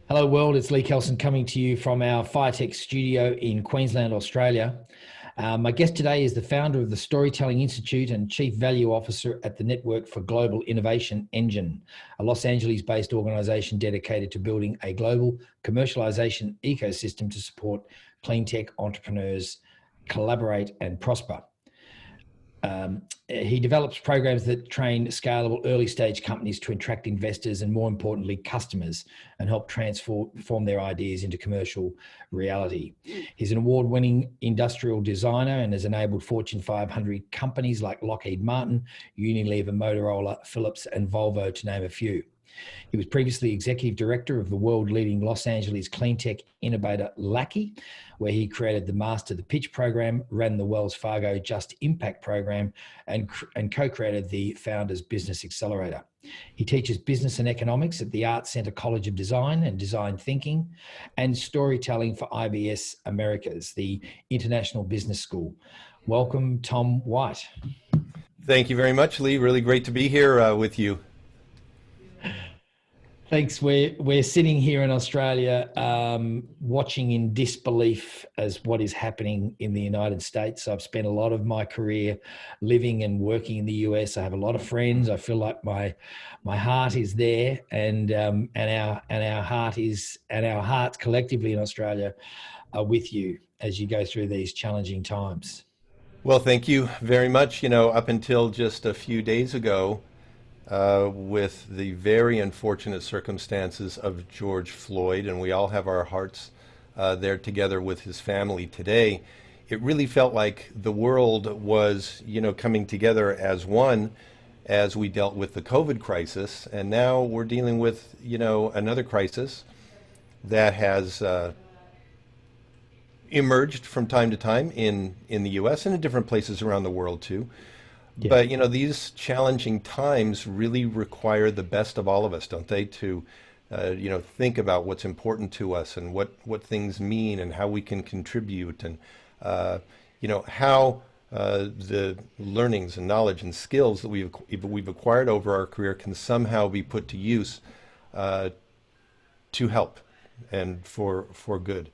Hello, world. It's Lee Kelson coming to you from our Firetech studio in Queensland, Australia. My guest today is the founder of the Storytelling Institute and Chief Value Officer at the Network for Global Innovation Engine, a Los Angeles based organization dedicated to building a global commercialization ecosystem to support clean tech entrepreneurs collaborate and prosper. He develops programs that train scalable early stage companies to attract investors and, more importantly, customers and help transform their ideas into commercial reality. He's an award winning industrial designer and has enabled Fortune 500 companies like Lockheed Martin, Unilever, Motorola, Philips, and Volvo, to name a few. He was previously executive director of the world-leading Los Angeles cleantech innovator Lackey, where he created the Master the Pitch program, ran the Wells Fargo Just Impact program, and co-created the Founders Business Accelerator. He teaches business and economics at the Art Center College of Design and Design Thinking, and storytelling for IBS Americas, the International Business School. Welcome, Tom White. Thank you very much, Lee. Really great to be here with you. Thanks. We're sitting here in Australia, watching in disbelief as what is happening in the United States. I've spent a lot of my career living and working in the US. I have a lot of friends. I feel like my heart is there, and our hearts collectively in Australia are with you as you go through these challenging times. Well, thank you very much. Up until just a few days ago, with the very unfortunate circumstances of George Floyd, and we all have our hearts there together with his family today. It really felt like the world was, coming together as one as we dealt with the COVID crisis, and now we're dealing with, another crisis that has emerged from time to time in the U.S. and in different places around the world too. Yeah. But these challenging times really require the best of all of us, don't they? To think about what's important to us and what things mean and how we can contribute, and how the learnings and knowledge and skills that we've acquired over our career can somehow be put to use to help and for good.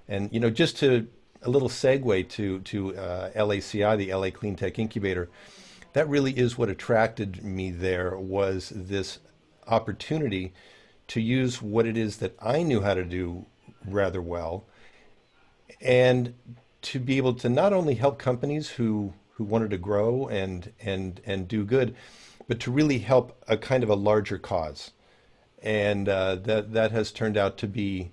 And just to a little segue to LACI, the LA Clean Tech Incubator. That really is what attracted me there, was this opportunity to use what it is that I knew how to do rather well, and to be able to not only help companies who wanted to grow and do good, but to really help a kind of a larger cause. And that has turned out to be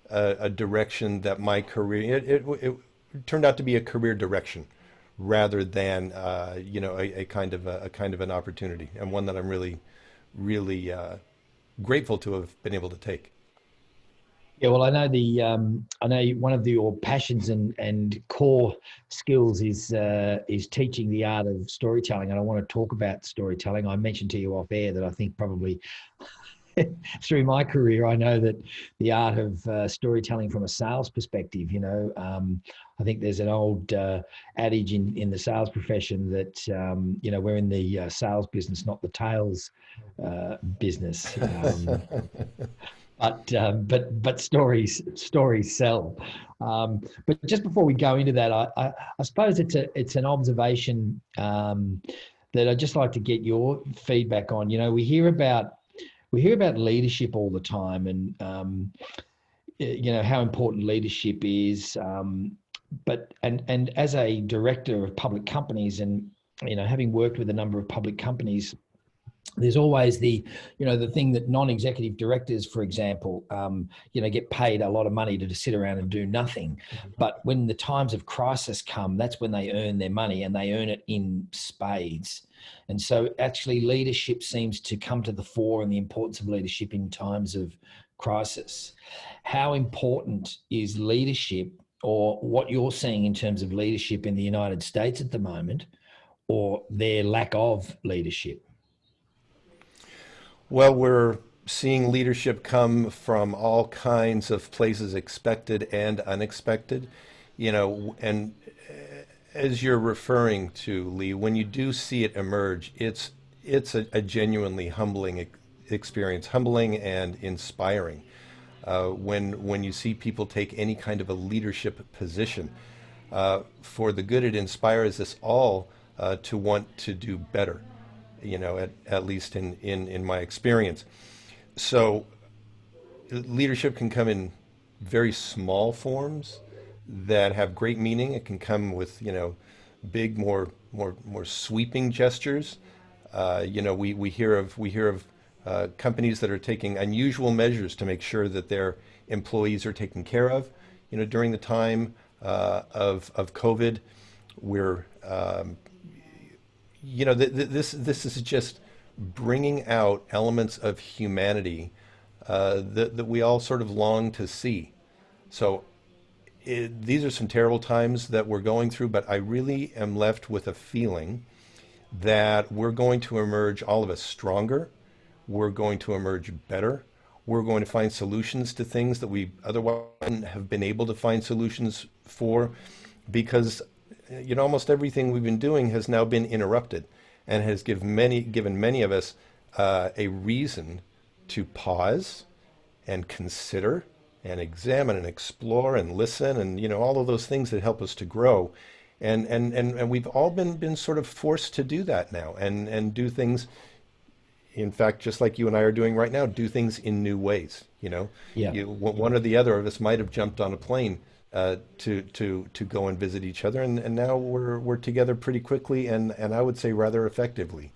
a direction that my career, it turned out to be a career direction, rather than a kind of an opportunity, and one that I'm really grateful to have been able to take. Yeah, well, I know one of your passions and core skills is teaching the art of storytelling, and I want to talk about storytelling. I mentioned to you off air that I think probably through my career, I know that the art of storytelling from a sales perspective, I think there's an old adage in the sales profession that, we're in the sales business, not the tails business. But stories sell. But just before we go into that, I suppose it's an observation that I'd just like to get your feedback on. We hear about leadership all the time, and how important leadership is. But as a director of public companies, and having worked with a number of public companies, there's always the thing that non-executive directors, for example, get paid a lot of money to sit around and do nothing. But when the times of crisis come, that's when they earn their money, and they earn it in spades. And so actually leadership seems to come to the fore, and the importance of leadership in times of crisis. How important is leadership, or what you're seeing in terms of leadership in the United States at the moment, or their lack of leadership? Well, we're seeing leadership come from all kinds of places, expected and unexpected, and as you're referring to, Lee, when you do see it emerge, it's a genuinely humbling experience, humbling and inspiring. when you see people take any kind of a leadership position. For the good, it inspires us all to want to do better, at least in my experience. So leadership can come in very small forms that have great meaning. It can come with, big, more sweeping gestures. We hear of companies that are taking unusual measures to make sure that their employees are taken care of. During the time of COVID, we're this is just bringing out elements of humanity that we all sort of long to see. So these are some terrible times that we're going through, but I really am left with a feeling that we're going to emerge, all of us, stronger. We're going to emerge better. We're going to find solutions to things that we otherwise wouldn't have been able to find solutions for, because almost everything we've been doing has now been interrupted and has given many of us a reason to pause and consider and examine and explore and listen, and all of those things that help us to grow. And we've all been sort of forced to do that now, and do things, in fact, just like you and I are doing right now, do things in new ways. Yeah. One or the other of us might have jumped on a plane to go and visit each other, and now we're together pretty quickly, and I would say rather effectively.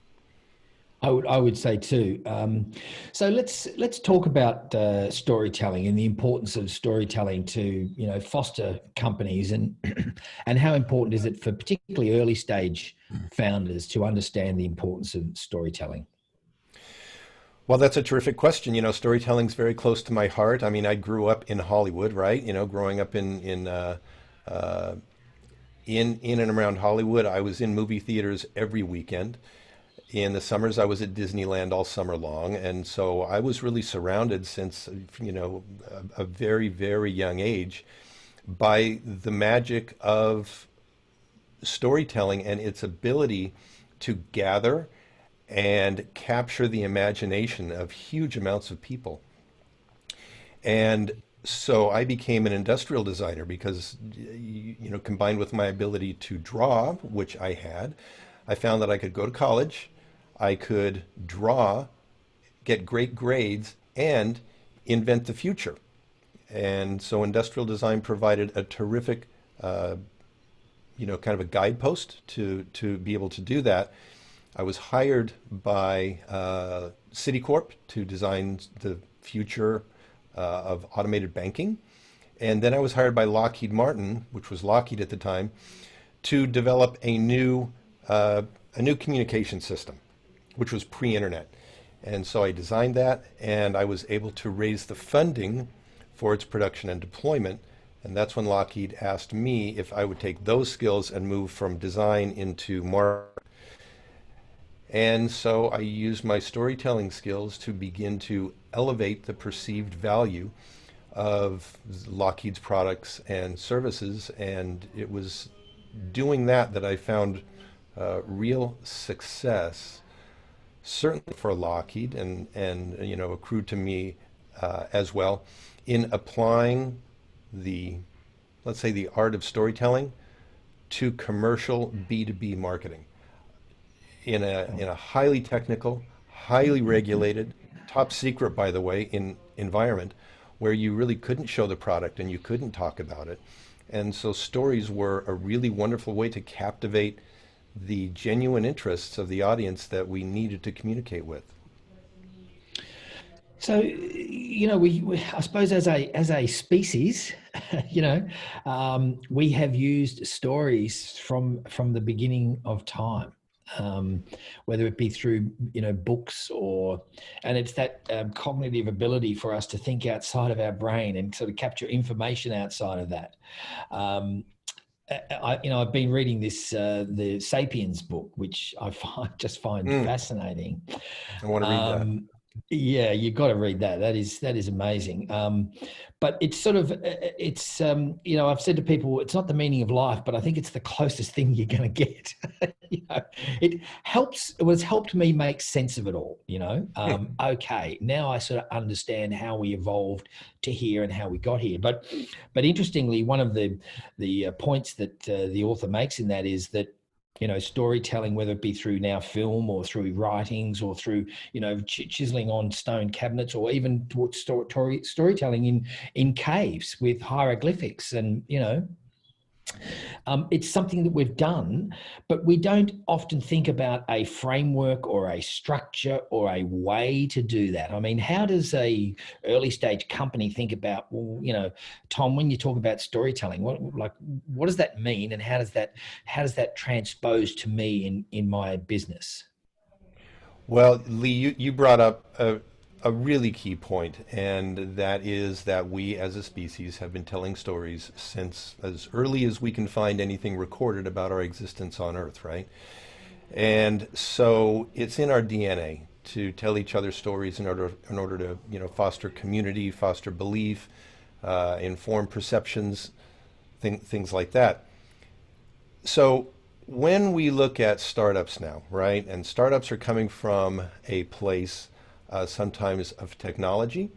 I would say too. So let's talk about storytelling and the importance of storytelling to foster companies, and and how important is it for particularly early stage founders to understand the importance of storytelling? Well, that's a terrific question. Storytelling's very close to my heart. I mean, I grew up in Hollywood, right? Growing up in and around Hollywood, I was in movie theaters every weekend. In the summers, I was at Disneyland all summer long, and so I was really surrounded since a very, very young age by the magic of storytelling and its ability to gather and capture the imagination of huge amounts of people. And so I became an industrial designer because, combined with my ability to draw, which I had, I found that I could go to college, I could draw, get great grades, and invent the future. And so industrial design provided a terrific, kind of a guidepost to be able to do that. I was hired by Citicorp to design the future of automated banking. And then I was hired by Lockheed Martin, which was Lockheed at the time, to develop a new communication system, which was pre-internet. And so I designed that, and I was able to raise the funding for its production and deployment. And that's when Lockheed asked me if I would take those skills and move from design into marketing. And so I used my storytelling skills to begin to elevate the perceived value of Lockheed's products and services. And it was doing that I found real success, certainly for Lockheed, and accrued to me as well, in applying let's say, the art of storytelling to commercial B2B marketing in a highly technical, highly regulated, top secret, by the way, in environment where you really couldn't show the product and you couldn't talk about it. And so stories were a really wonderful way to captivate the genuine interests of the audience that we needed to communicate with. So, we I suppose as a species, we have used stories from the beginning of time, whether it be through books and it's that cognitive ability for us to think outside of our brain and sort of capture information outside of that. I've been reading this the *Sapiens* book, which I find fascinating. I want to read that. Yeah, you got to read that. That is amazing. But it's sort of it's I've said to people it's not the meaning of life, but I think it's the closest thing you're going to get. It helps. It has helped me make sense of it all. Okay, now I sort of understand how we evolved to here and how we got here. But interestingly, one of the points that the author makes in that is that storytelling, whether it be through now film or through writings or through, chiseling on stone cabinets, or even storytelling in caves with hieroglyphics, and it's something that we've done, but we don't often think about a framework or a structure or a way to do that. I mean, how does a early stage company think about, well, Tom, when you talk about storytelling, what does that mean, and how does that transpose to me in my business? Well, Lee, you brought up a really key point, and that is that we as a species have been telling stories since as early as we can find anything recorded about our existence on Earth, right? And so it's in our DNA to tell each other stories in order to foster community, foster belief, inform perceptions, things like that. So when we look at startups now, right, and startups are coming from a place sometimes of technology,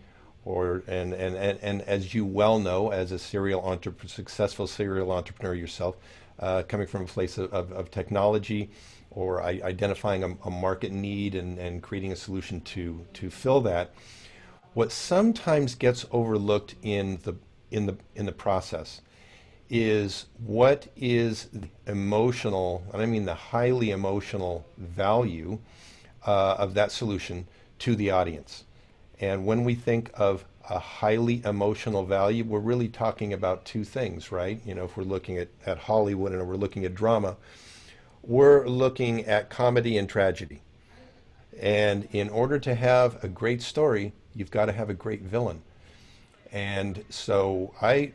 and as you well know, as a successful serial entrepreneur yourself, coming from a place of technology, or identifying a market need and creating a solution to fill that. What sometimes gets overlooked in the process is what is the emotional, and I mean the highly emotional value of that solution to the audience. And when we think of a highly emotional value, we're really talking about two things, right? If we're looking at Hollywood and we're looking at drama, we're looking at comedy and tragedy. And in order to have a great story, you've got to have a great villain. And so I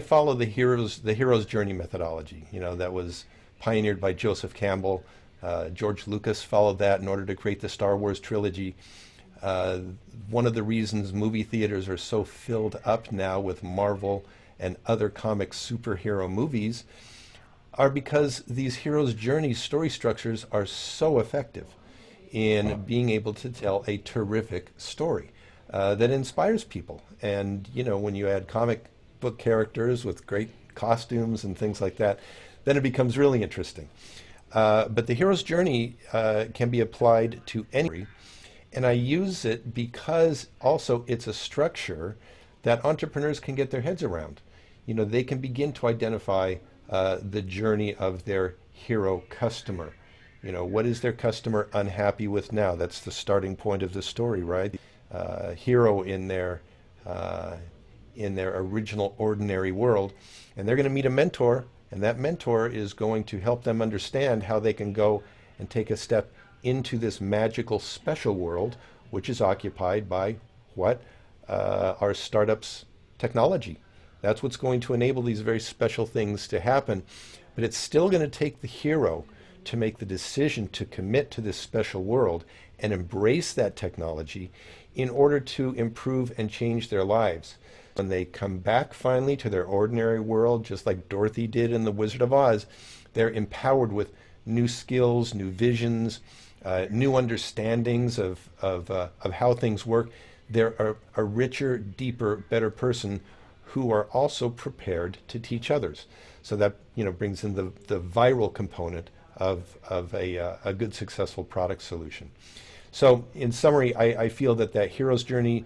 follow the hero's journey methodology. That was pioneered by Joseph Campbell. George Lucas followed that in order to create the Star Wars trilogy. One of the reasons movie theaters are so filled up now with Marvel and other comic superhero movies are because these hero's journey story structures are so effective in being able to tell a terrific story that inspires people. And when you add comic book characters with great costumes and things like that, then it becomes really interesting. But the hero's journey can be applied to any, and I use it because also it's a structure that entrepreneurs can get their heads around. They can begin to identify the journey of their hero customer. What is their customer unhappy with now? That's the starting point of the story, right? Hero in their original ordinary world, and they're going to meet a mentor, and that mentor is going to help them understand how they can go and take a step into this magical special world, which is occupied by what? Our startup's technology. That's what's going to enable these very special things to happen. But it's still going to take the hero to make the decision to commit to this special world and embrace that technology in order to improve and change their lives. When they come back finally to their ordinary world, just like Dorothy did in The Wizard of Oz, they're empowered with new skills, new visions, new understandings of how things work. They're a richer, deeper, better person who are also prepared to teach others. So that brings in the viral component of a good, successful product solution. So in summary, I feel that hero's journey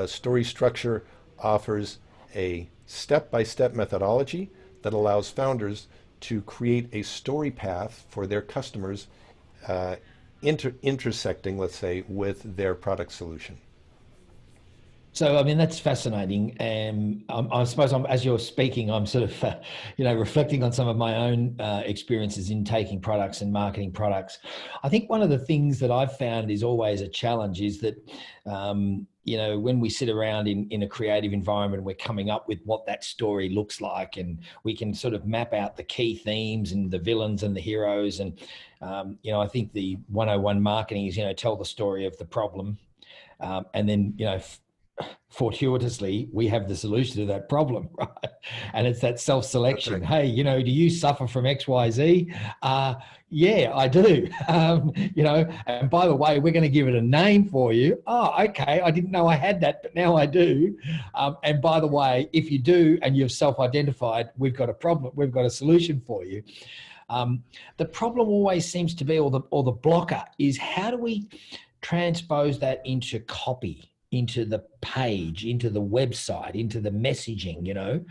story structure offers a step-by-step methodology that allows founders to create a story path for their customers, intersecting, let's say, with their product solution. So, I mean, that's fascinating. I suppose as you're speaking, I'm sort of, reflecting on some of my own experiences in taking products and marketing products. I think one of the things that I've found is always a challenge is that, when we sit around in a creative environment, we're coming up with what that story looks like, and we can sort of map out the key themes and the villains and the heroes. And, I think the 101 marketing is, tell the story of the problem, And then, fortuitously, we have the solution to that problem, right? And it's that That's self-selection. right. Hey, do you suffer from XYZ? Yeah, I do. And by the way, we're going to give it a name for you. Oh, okay. I didn't know I had that, but now I do. And by the way, if you do and you've self-identified, we've got a problem. We've got a solution for you. The problem always seems to be, or the blocker is, how do we transpose that into copy, into the page, into the website, into the messaging?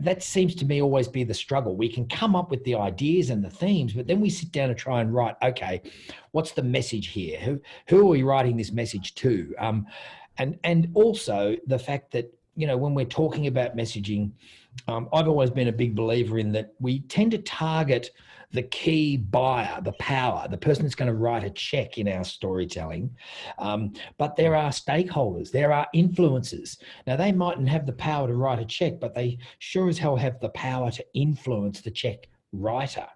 That seems to me always be the struggle. We can come up with the ideas and the themes, but then we sit down and try and write, okay, what's the message here? Who are we writing this message to? And also the fact that, when we're talking about messaging, I've always been a big believer in that we tend to target the key buyer, the power, the person that's going to write a check in our storytelling. But there are stakeholders, there are influencers. Now, they mightn't have the power to write a check, but they sure as hell have the power to influence the check writer.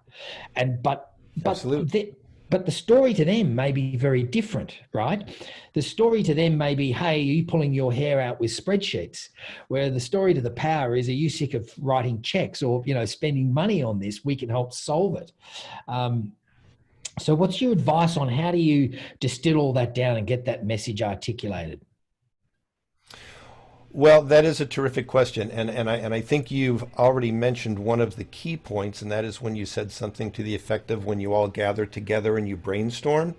And but Absolutely. but the story to them may be very different, right? The story to them may be, hey, are you pulling your hair out with spreadsheets? Where the story to the power is, are you sick of writing checks or, spending money on this? We can help solve it. So what's your advice on how do you distill all that down and get that message articulated? Well, that is a terrific question, and I think you've already mentioned one of the key points, and that is when you said something to the effect of, when you all gather together and you brainstorm.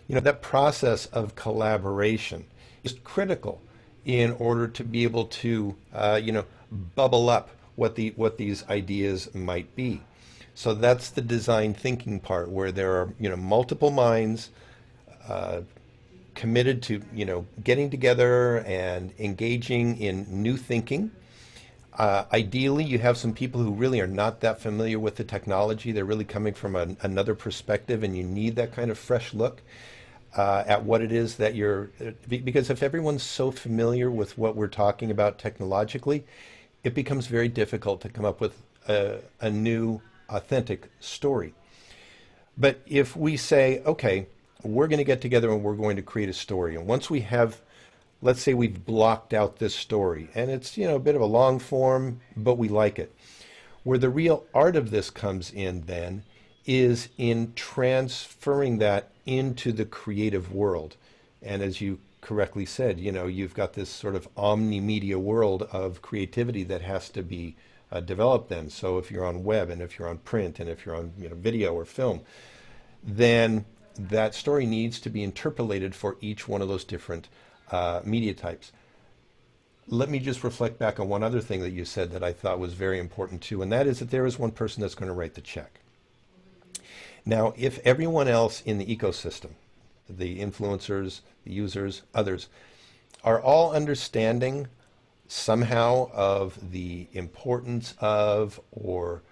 That process of collaboration is critical in order to be able to bubble up what these ideas might be. So that's the design thinking part, where there are multiple minds committed to getting together and engaging in new thinking. Ideally, you have some people who really are not that familiar with the technology. They're really coming from another perspective, and you need that kind of fresh look at what it is that because if everyone's so familiar with what we're talking about technologically, it becomes very difficult to come up with a new, authentic story. But if we say, okay, we're going to get together and we're going to create a story, and once we have, let's say we've blocked out this story, and it's a bit of a long form, but we like it. Where the real art of this comes in then is in transferring that into the creative world. And as you correctly said, you've got this sort of omni-media world of creativity that has to be developed then. So if you're on web, and if you're on print, and if you're on video or film, then that story needs to be interpolated for each one of those different media types. Let me just reflect back on one other thing that you said that I thought was very important too, and that is that there is one person that's going to write the check. Now, if everyone else in the ecosystem, the influencers, the users, others, are all understanding somehow of the importance of, or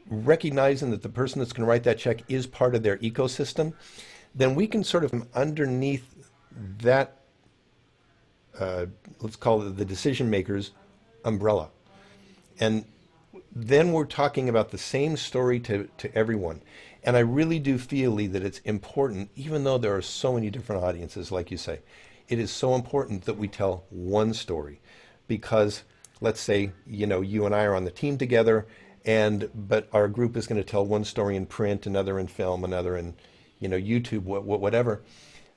recognizing that the person that's going to write that check is part of their ecosystem, then we can sort of underneath that, let's call it the decision maker's umbrella. And then we're talking about the same story to everyone. And I really do feel, Lee, that it's important, even though there are so many different audiences, like you say, it is so important that we tell one story. Because let's say, you and I are on the team together, but our group is going to tell one story in print, another in film, another in YouTube, whatever.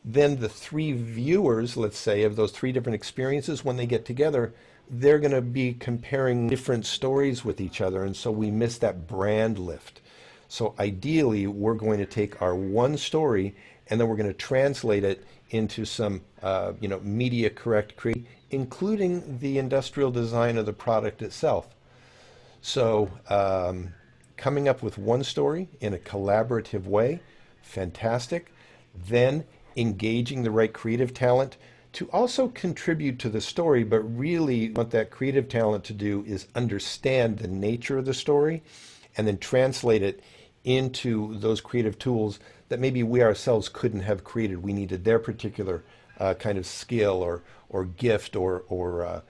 Then the three viewers, let's say, of those three different experiences, when they get together, they're going to be comparing different stories with each other, and so we miss that brand lift. So ideally, we're going to take our one story, and then we're going to translate it into some media correct create, including the industrial design of the product itself. So coming up with one story in a collaborative way, fantastic. Then engaging the right creative talent to also contribute to the story, but really what that creative talent to do is understand the nature of the story and then translate it into those creative tools that maybe we ourselves couldn't have created. We needed their particular kind of skill or gift or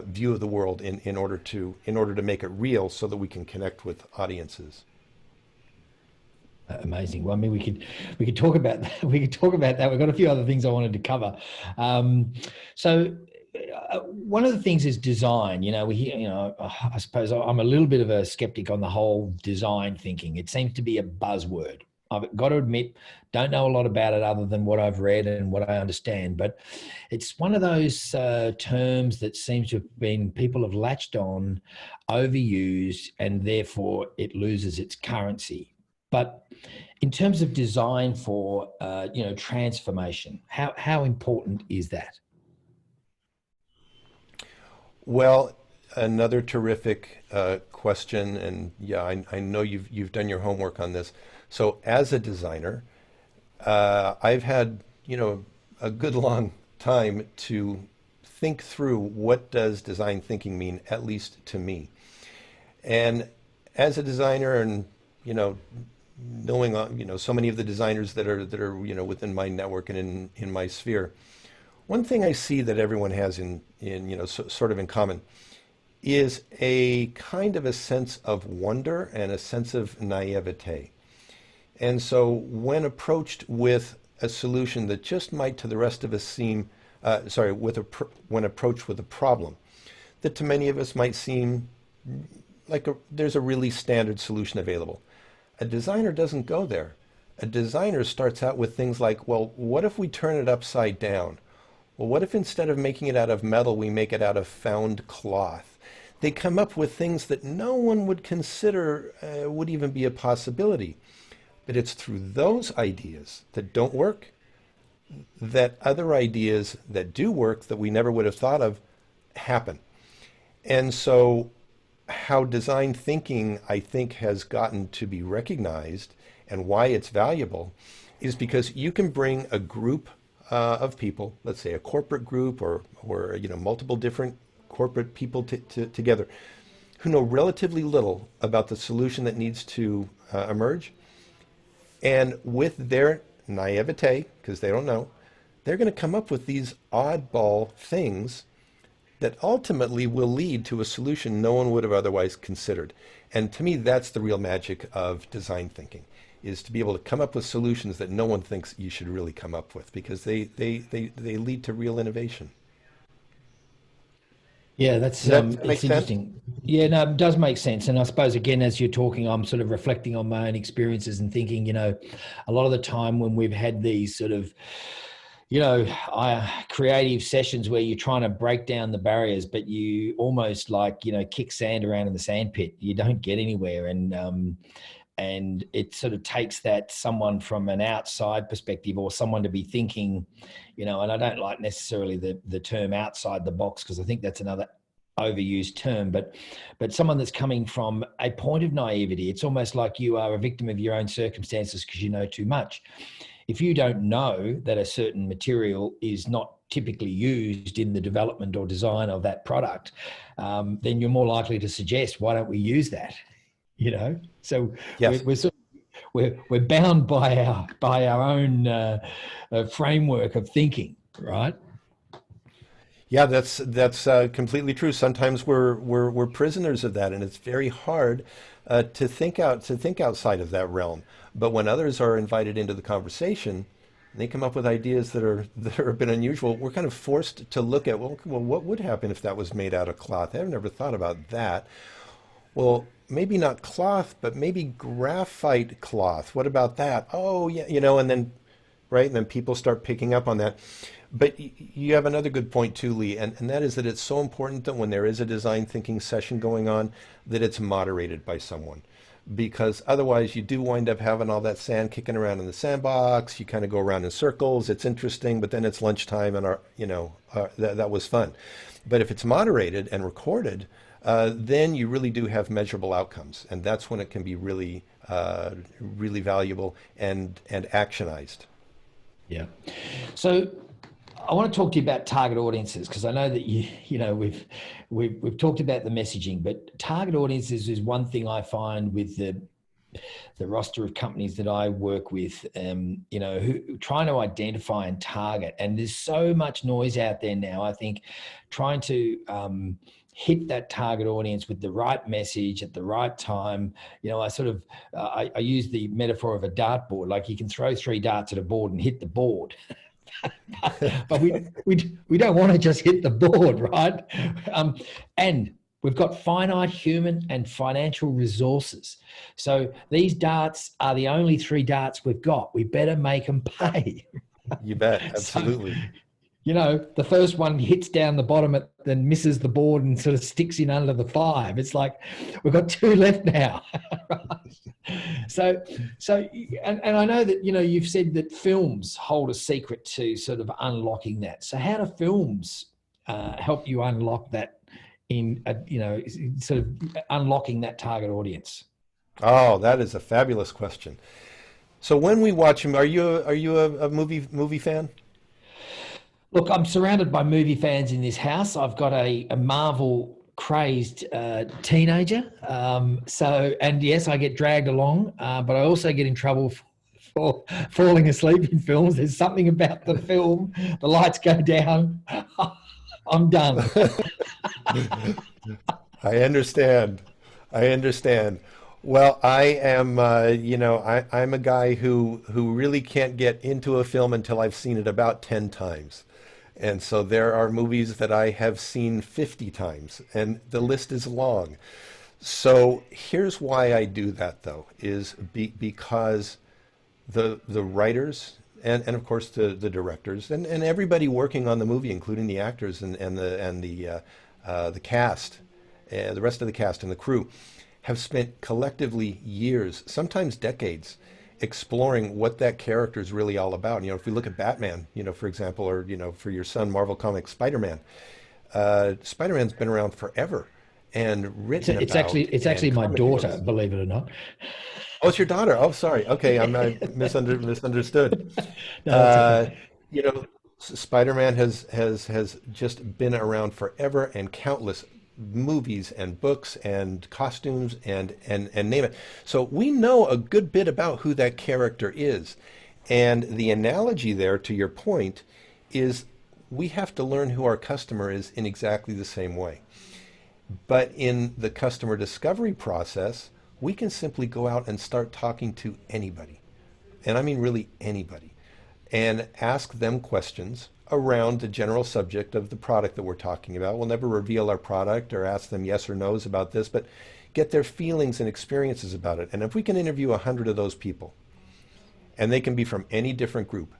view of the world in order to make it real, so that we can connect with audiences. Amazing. Well, I mean, we could talk about that. We could talk about that. We've got a few other things I wanted to cover. One of the things is design. I suppose I'm a little bit of a skeptic on the whole design thinking. It seems to be a buzzword. I've got to admit, don't know a lot about it other than what I've read and what I understand. But it's one of those terms that seems to have been people have latched on, overused, and therefore it loses its currency. But in terms of design for transformation, how important is that? Well, another terrific question, and yeah, I know you've done your homework on this. So, as a designer, I've had a good long time to think through what does design thinking mean, at least to me. And as a designer, and knowing so many of the designers that are within my network and in my sphere, one thing I see that everyone has sort of in common is a kind of a sense of wonder and a sense of naivete. And so when approached with a solution that just might to the rest of us seem, when approached with a problem that to many of us might seem like there's a really standard solution available. A designer doesn't go there. A designer starts out with things like, well, what if we turn it upside down? Well, what if instead of making it out of metal, we make it out of found cloth? They come up with things that no one would consider would even be a possibility. But it's through those ideas that don't work that other ideas that do work that we never would have thought of happen. And so how design thinking, I think, has gotten to be recognized and why it's valuable is because you can bring a group of people, let's say a corporate group or multiple different corporate people together who know relatively little about the solution that needs to emerge. And with their naivete, because they don't know, they're going to come up with these oddball things that ultimately will lead to a solution no one would have otherwise considered. And to me, that's the real magic of design thinking, is to be able to come up with solutions that no one thinks you should really come up with, because they lead to real innovation. Yeah, that's Does that make it's sense? interesting. Yeah, no, it does make sense. And I suppose again, as you're talking, I'm sort of reflecting on my own experiences and thinking, a lot of the time when we've had these sort of, creative sessions where you're trying to break down the barriers, but you almost like, kick sand around in the sand pit. You don't get anywhere. And it sort of takes that someone from an outside perspective or someone to be thinking, and I don't like necessarily the term outside the box because I think that's another overused term, but someone that's coming from a point of naivety. It's almost like you are a victim of your own circumstances because you know too much. If you don't know that a certain material is not typically used in the development or design of that product, then you're more likely to suggest, why don't we use that? So Yes. we're sort of, we're bound by our own framework of thinking, right? Yeah, that's completely true. Sometimes we're prisoners of that, and it's very hard to think outside of that realm. But when others are invited into the conversation, and they come up with ideas that are a bit unusual, we're kind of forced to look at, well, what would happen if that was made out of cloth? I've never thought about that. Well, maybe not cloth, but maybe graphite cloth. What about that? Oh, yeah, and then, right, and then people start picking up on that. But you have another good point too, Lee, and that is that it's so important that when there is a design thinking session going on, that it's moderated by someone. Because otherwise you do wind up having all that sand kicking around in the sandbox. You kind of go around in circles. It's interesting, but then it's lunchtime and that was fun. But if it's moderated and recorded, then you really do have measurable outcomes. And that's when it can be really, really valuable and actionized. Yeah. So I want to talk to you about target audiences because I know that we've talked about the messaging, but target audiences is one thing I find with the roster of companies that I work with, who trying to identify and target. And there's so much noise out there now. I think trying to hit that target audience with the right message at the right time. I sort of, I use the metaphor of a dartboard. Like, you can throw 3 darts at a board and hit the board. But we don't want to just hit the board, right? And we've got finite human and financial resources. So these darts are the only 3 darts we've got. We better make them pay. You bet. Absolutely. So, the first one hits down the bottom, then misses the board and sort of sticks in under the 5. It's like, we've got 2 left now. So, and I know that, you've said that films hold a secret to sort of unlocking that. So how do films help you unlock that sort of unlocking that target audience? Oh, that is a fabulous question. So when we watch them, are you a movie fan? Look, I'm surrounded by movie fans in this house. I've got a Marvel crazed teenager. And yes, I get dragged along, but I also get in trouble for falling asleep in films. There's something about the film, the lights go down, I'm done. I understand. Well, I am, I'm a guy who really can't get into a film until I've seen it about 10 times. And so there are movies that I have seen 50 times, and the list is long. So here's why I do that, though, is because the writers and of course the directors and everybody working on the movie, including the actors and the cast, the rest of the cast and the crew, have spent collectively years, sometimes decades, exploring what that character is really all about. If we look at Batman, for example, or for your son, Marvel Comics, Spider-Man. Spider-Man's been around forever and written it's about. It's actually my daughter, believe it or not. Oh, it's your daughter. Oh, sorry. Okay, I misunderstood. No, okay. Spider-Man has just been around forever, and countless movies and books and costumes and name it. So we know a good bit about who that character is. And the analogy there, to your point, is we have to learn who our customer is in exactly the same way. But in the customer discovery process, we can simply go out and start talking to anybody. And I mean really anybody. And ask them questions around the general subject of the product that we're talking about. We'll never reveal our product or ask them yes or no's about this, but get their feelings and experiences about it. And if we can interview 100 of those people, and they can be from any different group,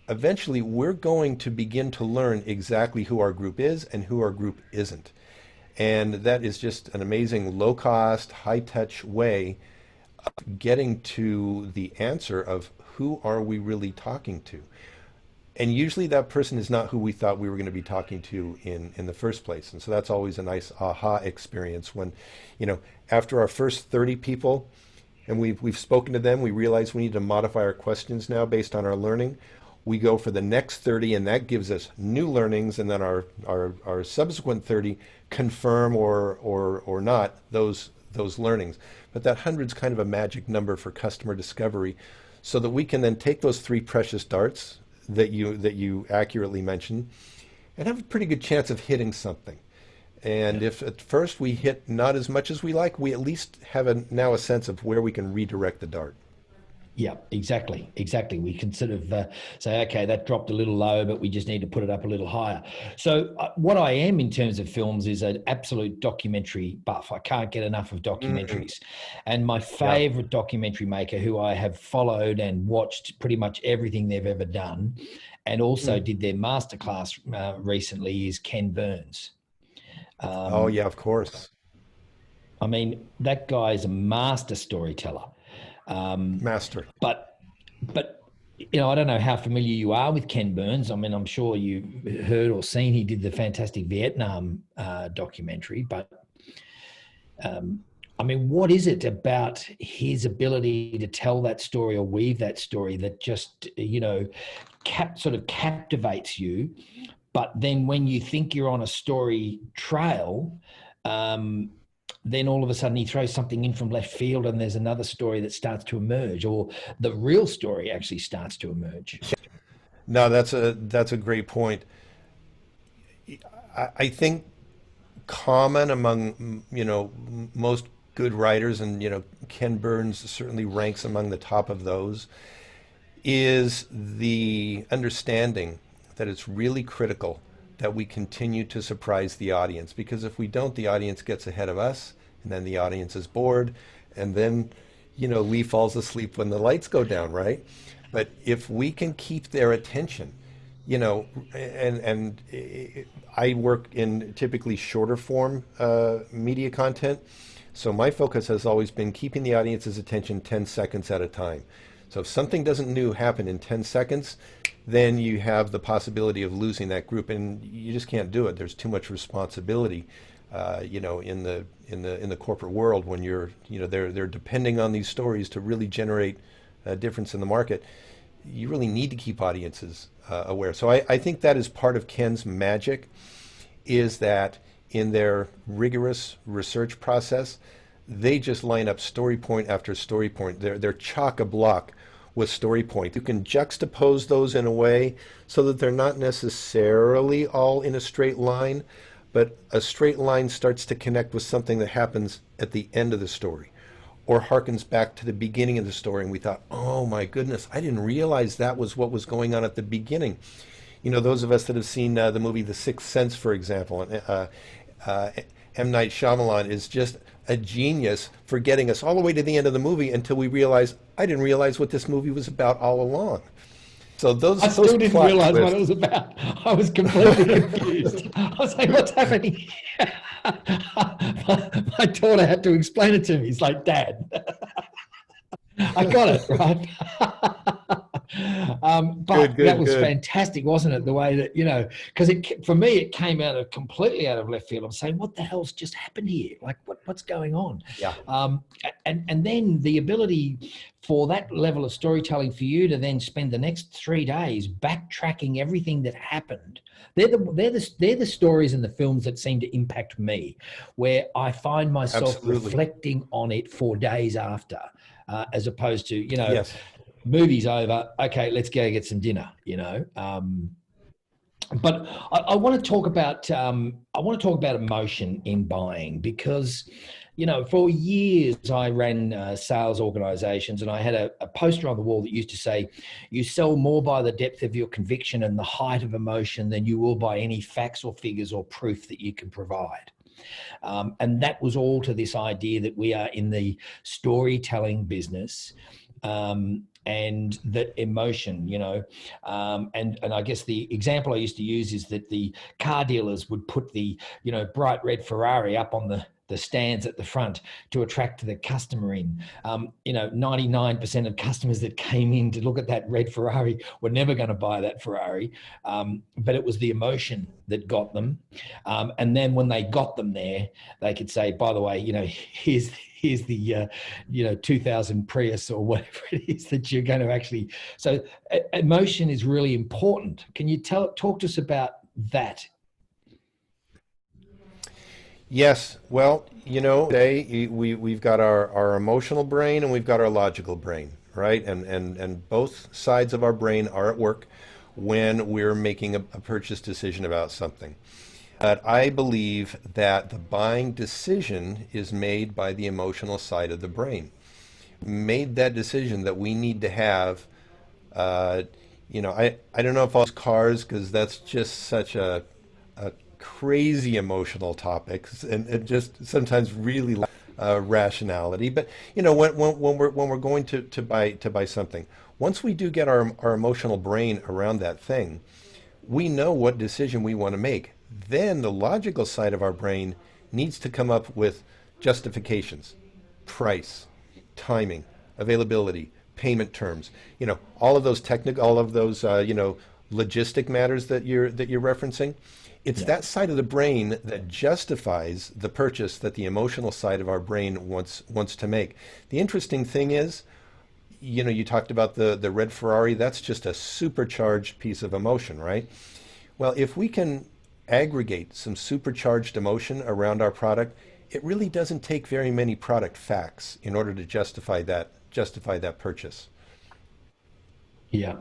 eventually we're going to begin to learn exactly who our group is and who our group isn't. And that is just an amazing low-cost, high-touch way of getting to the answer of who are we really talking to. And usually that person is not who we thought we were going to be talking to in the first place. And so that's always a nice aha experience when, after our first 30 people and we've spoken to them, we realize we need to modify our questions now based on our learning. We go for the next 30, and that gives us new learnings, and then our subsequent 30 confirm or not those learnings. But that 100 is kind of a magic number for customer discovery, so that we can then take those 3 precious darts that you accurately mentioned and have a pretty good chance of hitting something. And if at first we hit not as much as we like, we at least have now a sense of where we can redirect the dart. Yeah, exactly. We can sort of say, okay, that dropped a little low, but we just need to put it up a little higher. So what I am in terms of films is an absolute documentary buff. I can't get enough of documentaries. And my favorite documentary maker, who I have followed and watched pretty much everything they've ever done, and also did their masterclass recently, is Ken Burns. Oh, yeah, of course. I mean, that guy is a master storyteller. Master. But I don't know how familiar you are with Ken Burns. I mean, I'm sure you heard or seen he did the fantastic Vietnam documentary. But I mean, what is it about his ability to tell that story or weave that story that just sort of captivates you? But then when you think you're on a story trail, then all of a sudden he throws something in from left field and there's another story that starts to emerge, or the real story actually starts to emerge. No, that's a great point. I think common among, most good writers, and, Ken Burns certainly ranks among the top of those, is the understanding that it's really critical that we continue to surprise the audience. Because if we don't, the audience gets ahead of us, and then the audience is bored, and then, Lee falls asleep when the lights go down, right? But if we can keep their attention, and I work in typically shorter form media content. So my focus has always been keeping the audience's attention 10 seconds at a time. So if something doesn't new happen in 10 seconds, then you have the possibility of losing that group, and you just can't do it. There's too much responsibility, in the corporate world when they're depending on these stories to really generate a difference in the market. You really need to keep audiences aware. So I think that is part of Ken's magic, is that in their rigorous research process, they just line up story point after story point. They're chock-a-block with story point. You can juxtapose those in a way so that they're not necessarily all in a straight line, but a straight line starts to connect with something that happens at the end of the story, or harkens back to the beginning of the story, and we thought, oh my goodness, I didn't realize that was what was going on at the beginning. Those of us that have seen the movie The Sixth Sense, for example, M. Night Shyamalan is just a genius for getting us all the way to the end of the movie until we realize, I didn't realize what this movie was about all along. So I still didn't realize what it was about. I was completely confused. I was like, what's happening here? My daughter had to explain it to me. He's like, Dad, I got it, right? But that was fantastic, wasn't it? The way that, because for me, it came completely out of left field. I'm saying, what the hell's just happened here? Like, what's going on? Yeah. And then the ability for that level of storytelling for you to then spend the next 3 days backtracking everything that happened. They're the stories and the films that seem to impact me, where I find myself reflecting on it for days after, as opposed to, Yes. Movie's over. Okay, let's go get some dinner. But I want to talk about emotion in buying, because for years I ran sales organizations, and I had a poster on the wall that used to say, you sell more by the depth of your conviction and the height of emotion than you will by any facts or figures or proof that you can provide. And that was all to this idea that we are in the storytelling business. And that emotion, and I guess the example I used to use is that the car dealers would put the, bright red Ferrari up on the stands at the front to attract the customer in. 99% of customers that came in to look at that red Ferrari were never going to buy that Ferrari, but it was the emotion that got them. And then when they got them there, they could say, by the way, here's the 2000 Prius or whatever it is that you're going to actually. So emotion is really important. Can you talk to us about that? Yes. Well, today we've got our emotional brain and we've got our logical brain, right? And both sides of our brain are at work when we're making a purchase decision about something. But I believe that the buying decision is made by the emotional side of the brain. Made that decision that we need to have, I don't know if all cars, because that's just such a crazy emotional topic, and it just sometimes really rationality. But when we're going to buy something, once we do get our emotional brain around that thing, we know what decision we want to make. Then the logical side of our brain needs to come up with justifications, price, timing, availability, payment terms. All of those logistic matters that you're referencing. It's that side of the brain that justifies the purchase that the emotional side of our brain wants to make. The interesting thing is, you talked about the red Ferrari. That's just a supercharged piece of emotion, right? Well, if we can aggregate some supercharged emotion around our product, it really doesn't take very many product facts in order to justify that purchase. Yeah.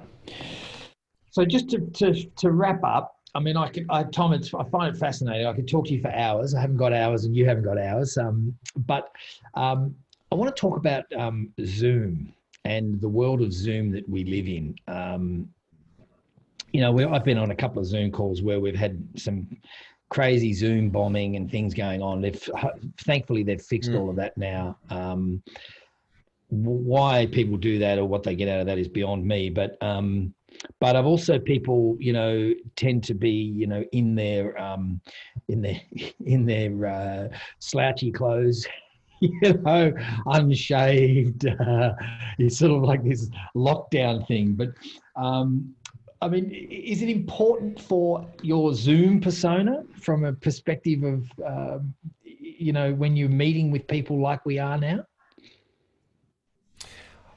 So just to wrap up, I mean, Tom, I find it fascinating. I could talk to you for hours. I haven't got hours, and you haven't got hours. But I want to talk about Zoom and the world of Zoom that we live in. I've been on a couple of Zoom calls where we've had some crazy Zoom bombing and things going on. Thankfully they've fixed all of that now. Why people do that or what they get out of that is beyond me. But I've also people, tend to be, in their slouchy clothes, unshaved. It's sort of like this lockdown thing. But I mean, is it important for your Zoom persona from a perspective of, when you're meeting with people like we are now?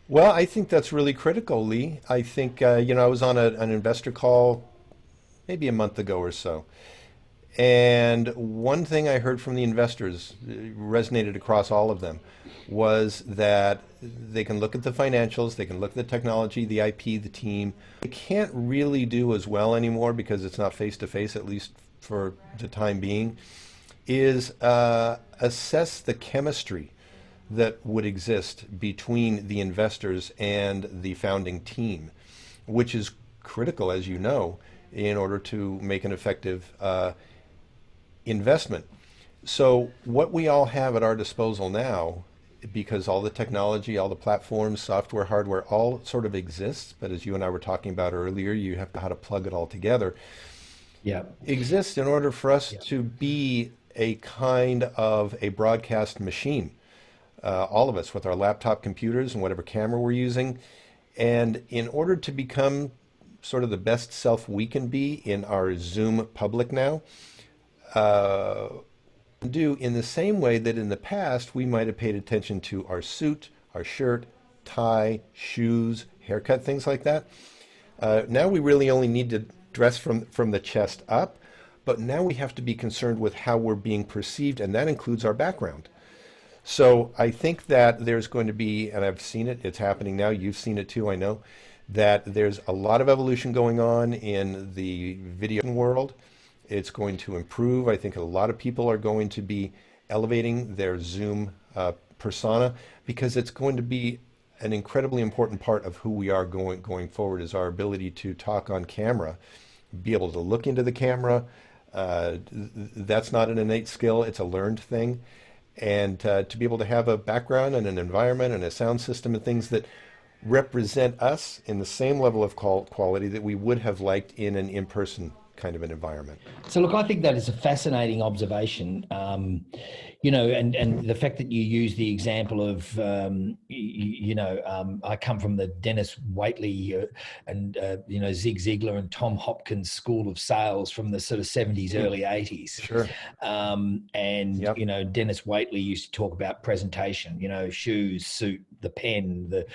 Well, I think that's really critical, Lee. I think, I was on an investor call maybe a month ago or so. And one thing I heard from the investors resonated across all of them was that they can look at the financials, they can look at the technology, the IP, the team. They can't really do as well anymore because it's not face to face, at least for the time being, is assess the chemistry that would exist between the investors and the founding team, which is critical, as you know, in order to make an effective investment. So what we all have at our disposal now, because all the technology, all the platforms, software, hardware, all sort of exists, but as you and I were talking about earlier, you have to how to plug it all together. Yeah. Exists in order for us to be a kind of a broadcast machine. All of us with our laptop computers and whatever camera we're using. And in order to become sort of the best self we can be in our Zoom public now, do in the same way that in the past we might have paid attention to our suit, our shirt, tie, shoes, haircut, things like that. Now we really only need to dress from the chest up, but now we have to be concerned with how we're being perceived, and that includes our background. So I think that there's going to be, and I've seen it, it's happening now, you've seen it too, I know, that there's a lot of evolution going on in the video world. It's going to improve. I think a lot of people are going to be elevating their Zoom persona because it's going to be an incredibly important part of who we are going forward is our ability to talk on camera, be able to look into the camera. That's not an innate skill, it's a learned thing. And to be able to have a background and an environment and a sound system and things that represent us in the same level of quality that we would have liked in an in-person kind of an environment. So look, I think that is a fascinating observation, and the fact that you use the example of, I come from the Dennis Waitley and Zig Ziglar and Tom Hopkins school of sales from the sort of 70s, early 80s. Sure. Dennis Waitley used to talk about presentation, shoes, suit, the pen, the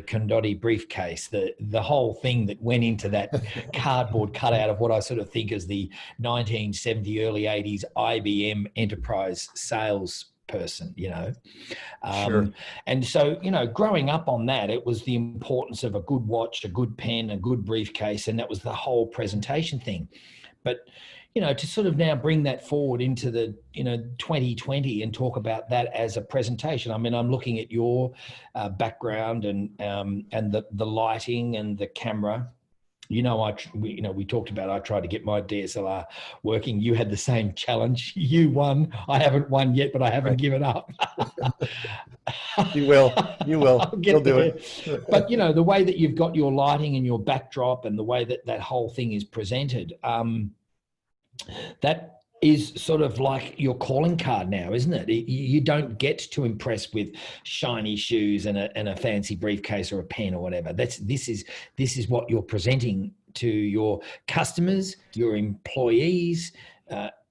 Condotti briefcase, the whole thing that went into that cardboard cutout of what I sort of think as the 1970, early 80s IBM enterprise sales person, Sure. And so, growing up on that, it was the importance of a good watch, a good pen, a good briefcase, and that was the whole presentation thing. But to sort of now bring that forward into the 2020 and talk about that as a presentation. I mean, I'm looking at your background and the lighting and the camera. We talked about, I tried to get my DSLR working. You had the same challenge. You won. I haven't won yet, but I haven't given up. You will. You'll do it. But, the way that you've got your lighting and your backdrop and the way that whole thing is presented, that is sort of like your calling card now, isn't it? You don't get to impress with shiny shoes and a fancy briefcase or a pen or whatever. This is what you're presenting to your customers, your employees,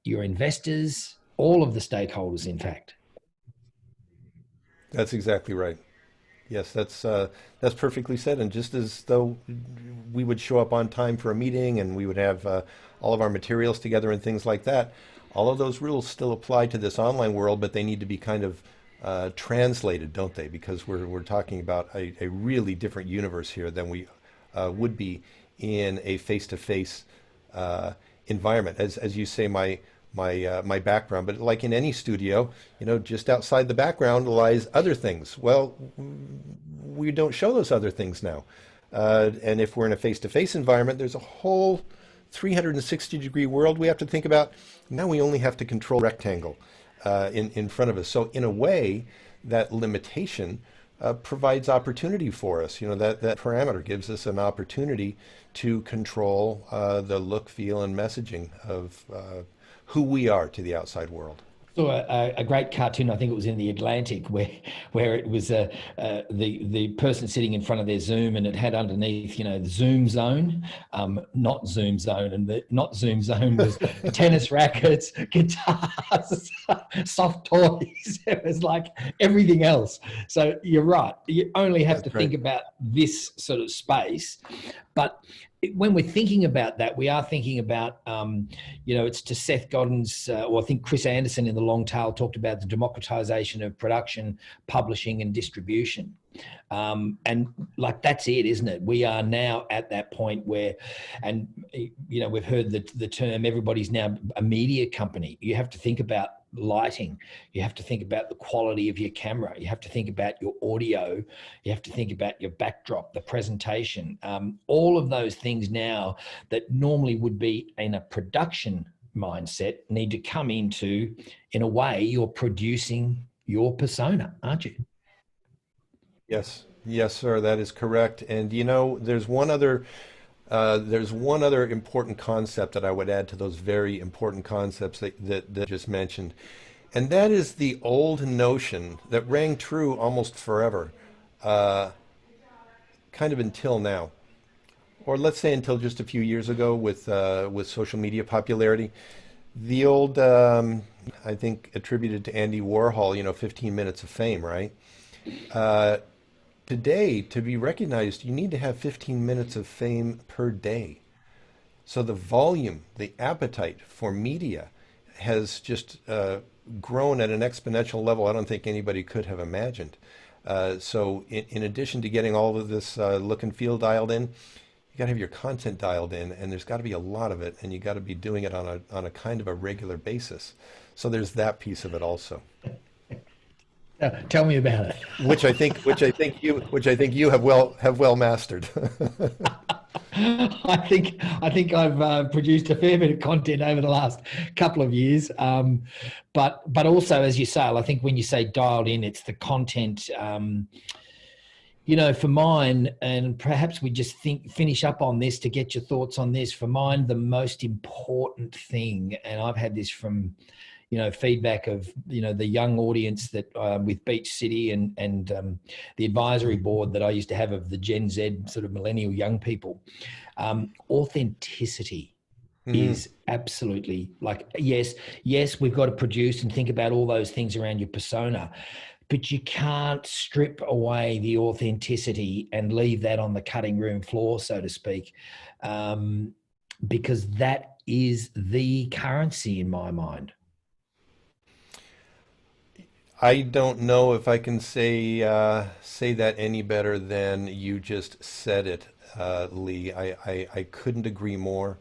your investors, all of the stakeholders, in fact. That's exactly right. Yes, that's perfectly said. And just as though we would show up on time for a meeting and we would have all of our materials together and things like that, all of those rules still apply to this online world, but they need to be kind of translated, don't they? Because we're talking about a really different universe here than we would be in a face-to-face environment. As you say, my background, but like in any studio, just outside the background lies other things. Well, we don't show those other things now. And if we're in a face-to-face environment, there's a whole 360-degree world we have to think about. Now we only have to control rectangle in front of us. So in a way, that limitation provides opportunity for us. That parameter gives us an opportunity to control the look, feel, and messaging of who we are to the outside world. So a great cartoon, I think it was in the Atlantic, where it was the person sitting in front of their Zoom, and it had underneath, the Zoom zone, not Zoom zone, and the not Zoom zone was tennis rackets, guitars, soft toys. It was like everything else. So you're right. You only have to think about this sort of space, but when we're thinking about that, we are thinking about, it's to Seth Godin's, or I think Chris Anderson in The Long Tail talked about the democratization of production, publishing, and distribution. And like, that's it, isn't it? We are now at that point where, and, we've heard the term, everybody's now a media company. You have to think about lighting. You have to think about the quality of your camera. You have to think about your audio. You have to think about your backdrop, the presentation, all of those things now that normally would be in a production mindset need to come into, in a way, you're producing your persona, aren't you? Yes, sir, that is correct. And there's one other important concept that I would add to those very important concepts that just mentioned, and that is the old notion that rang true almost forever, kind of until now, or let's say until just a few years ago with social media popularity. The old, I think, attributed to Andy Warhol, 15 minutes of fame, right? Today, to be recognized, you need to have 15 minutes of fame per day. So the volume, the appetite for media has just grown at an exponential level I don't think anybody could have imagined. So in addition to getting all of this look and feel dialed in, you got to have your content dialed in, and there's got to be a lot of it, and you got to be doing it on a kind of a regular basis. So there's that piece of it also. Tell me about it. which I think you have well mastered. I think I've produced a fair bit of content over the last couple of years, but also, as you say, I think when you say dialed in, it's the content. For mine, and perhaps we just finish up on this to get your thoughts on this. For mine, the most important thing, and I've had this from feedback of, the young audience that with Beach City and the advisory board that I used to have of the Gen Z sort of millennial young people. Authenticity is absolutely, like, yes, we've got to produce and think about all those things around your persona, but you can't strip away the authenticity and leave that on the cutting room floor, so to speak, because that is the currency in my mind. I don't know if I can say that any better than you just said it, Lee. I couldn't agree more.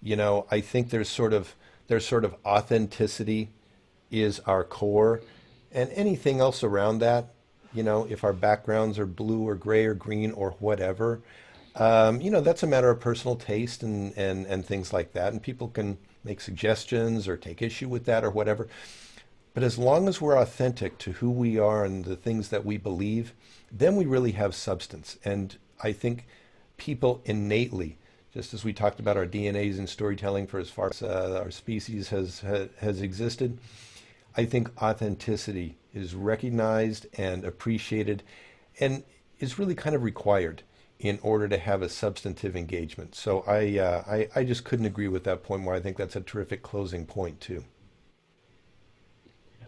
I think there's sort of authenticity is our core, and anything else around that, if our backgrounds are blue or gray or green or whatever, that's a matter of personal taste and things like that, and people can make suggestions or take issue with that or whatever. But as long as we're authentic to who we are and the things that we believe, then we really have substance. And I think people innately, just as we talked about our DNAs in storytelling for as far as our species has existed, I think authenticity is recognized and appreciated and is really kind of required in order to have a substantive engagement. So I just couldn't agree with that point more. I think that's a terrific closing point too.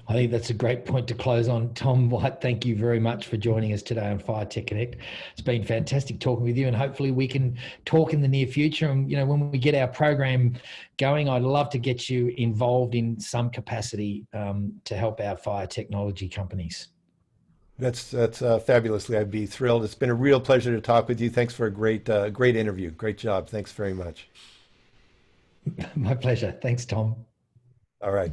I think that's a great point to close on. Tom White, thank you very much for joining us today on Fire Tech Connect. It's been fantastic talking with you, and hopefully we can talk in the near future. And, when we get our program going, I'd love to get you involved in some capacity to help our fire technology companies. That's fabulously. I'd be thrilled. It's been a real pleasure to talk with you. Thanks for a great interview. Great job. Thanks very much. My pleasure. Thanks, Tom. All right.